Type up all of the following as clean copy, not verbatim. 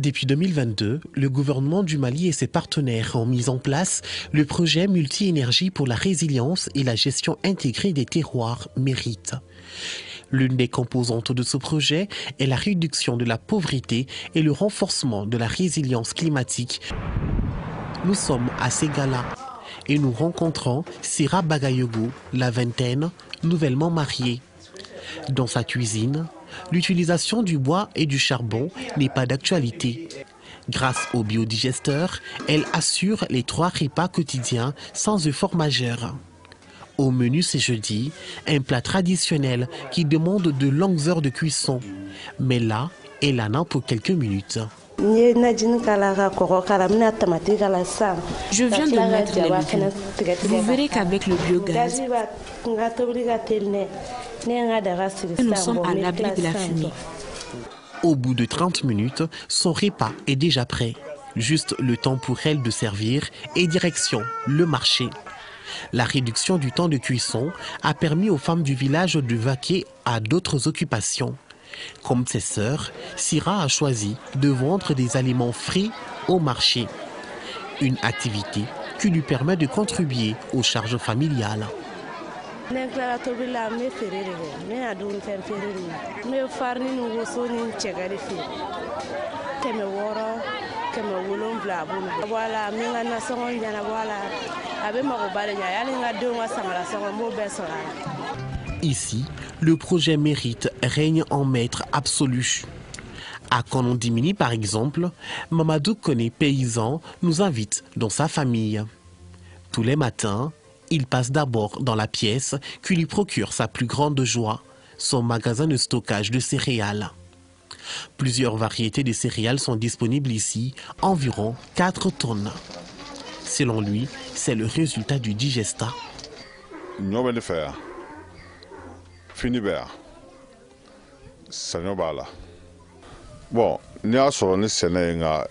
Depuis 2022, le gouvernement du Mali et ses partenaires ont mis en place le projet multi-énergie pour la résilience et la gestion intégrée des terroirs Mérite. L'une des composantes de ce projet est la réduction de la pauvreté et le renforcement de la résilience climatique. Nous sommes à Ségala et nous rencontrons Sira Bagayogo, la vingtaine, nouvellement mariée. Dans sa cuisine, l'utilisation du bois et du charbon n'est pas d'actualité. Grâce au biodigesteur, elle assure les 3 repas quotidiens sans effort majeur. Au menu ce jeudi, un plat traditionnel qui demande de longues heures de cuisson. Mais là, elle en a pour quelques minutes. Je viens de mettre les légumes. Vous verrez qu'avec le biogaz, nous sommes à l'abri de la fumée. Au bout de 30 minutes, son repas est déjà prêt. Juste le temps pour elle de servir et direction le marché. La réduction du temps de cuisson a permis aux femmes du village de vaquer à d'autres occupations. Comme ses sœurs, Sira a choisi de vendre des aliments frais au marché. Une activité qui lui permet de contribuer aux charges familiales. Ici, le projet Mérite règne en maître absolu. À Konondimini, par exemple, Mamadou Koné, paysan, nous invite dans sa famille. Tous les matins, il passe d'abord dans la pièce qui lui procure sa plus grande joie, son magasin de stockage de céréales. Plusieurs variétés de céréales sont disponibles ici, environ 4 tonnes. Selon lui, c'est le résultat du digesta. Finibert, Sanobala. Bon, nous avons un Sénégal,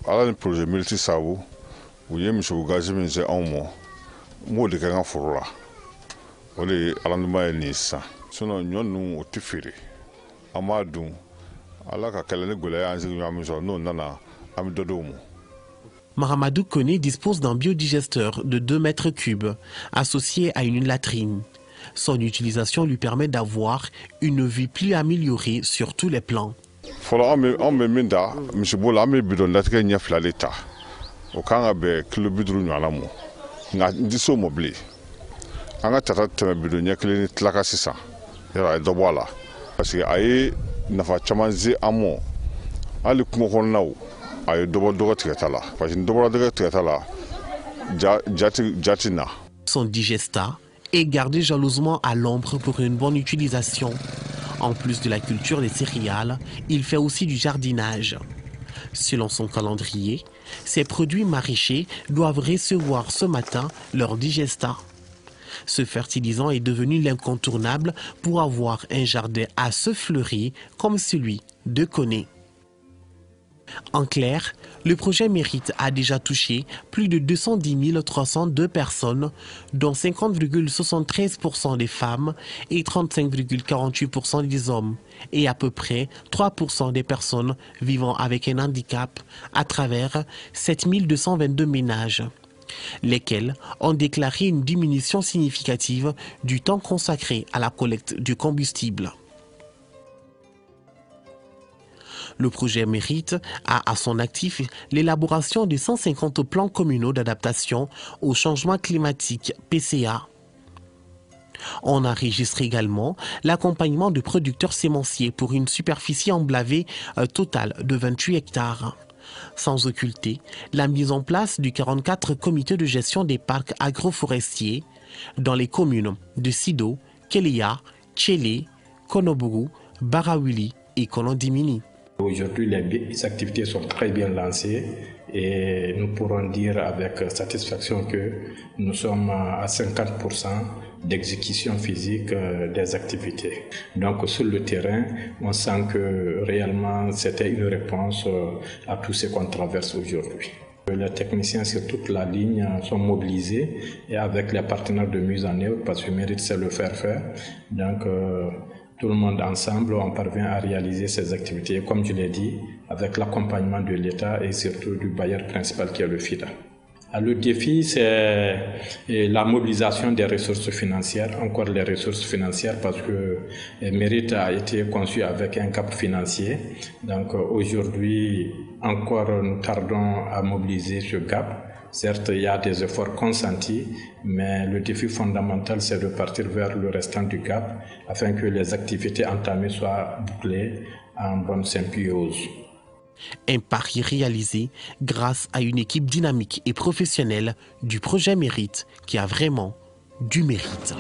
un projet multi-savou, où il y a un gaz qui est en moi. Moi, je suis en forêt. On est à l'endroit de Nice. Sinon, nous avons un tifiri. Amadou, Allah a calé le goulet à la maison, non, nana, Amidodomo. Mahamadou Koné dispose d'un biodigesteur de 2 mètres cubes, associé à une latrine. Son utilisation lui permet d'avoir une vie plus améliorée sur tous les plans. Son digesta est gardé jalousement à l'ombre pour une bonne utilisation. En plus de la culture des céréales, il fait aussi du jardinage. Selon son calendrier, ces produits maraîchers doivent recevoir ce matin leur digesta. Ce fertilisant est devenu l'incontournable pour avoir un jardin assez fleuri comme celui de Koné. En clair, le projet Mérite a déjà touché plus de 210 302 personnes, dont 50,73% des femmes et 35,48% des hommes, et à peu près 3% des personnes vivant avec un handicap à travers 7 222 ménages, lesquels ont déclaré une diminution significative du temps consacré à la collecte du combustible. Le projet Mérite a à son actif l'élaboration de 150 plans communaux d'adaptation au changement climatique PCA. On enregistre également l'accompagnement de producteurs sémenciers pour une superficie emblavée totale de 28 hectares. Sans occulter la mise en place du 44 comités de gestion des parcs agroforestiers dans les communes de Sido, Kélia, Tchélé, Konobougou, Barawili et Konondimini. Aujourd'hui, les activités sont très bien lancées et nous pourrons dire avec satisfaction que nous sommes à 50% d'exécution physique des activités. Donc sur le terrain, on sent que réellement c'était une réponse à tout ce qu'on traverse aujourd'hui. Les techniciens sur toute la ligne sont mobilisés et avec les partenaires de mise en œuvre, parce que Mérite c'est le faire. Donc tout le monde ensemble, on parvient à réaliser ces activités, comme je l'ai dit, avec l'accompagnement de l'État et surtout du bailleur principal qui est le FIDA. Le défi, c'est la mobilisation des ressources financières, encore les ressources financières, parce que Mérite a été conçu avec un cap financier. Donc aujourd'hui, encore nous tardons à mobiliser ce gap. Certes, il y a des efforts consentis, mais le défi fondamental, c'est de partir vers le restant du gap afin que les activités entamées soient bouclées en bonne symbiose. Un pari réalisé grâce à une équipe dynamique et professionnelle du projet Mérite qui a vraiment du mérite.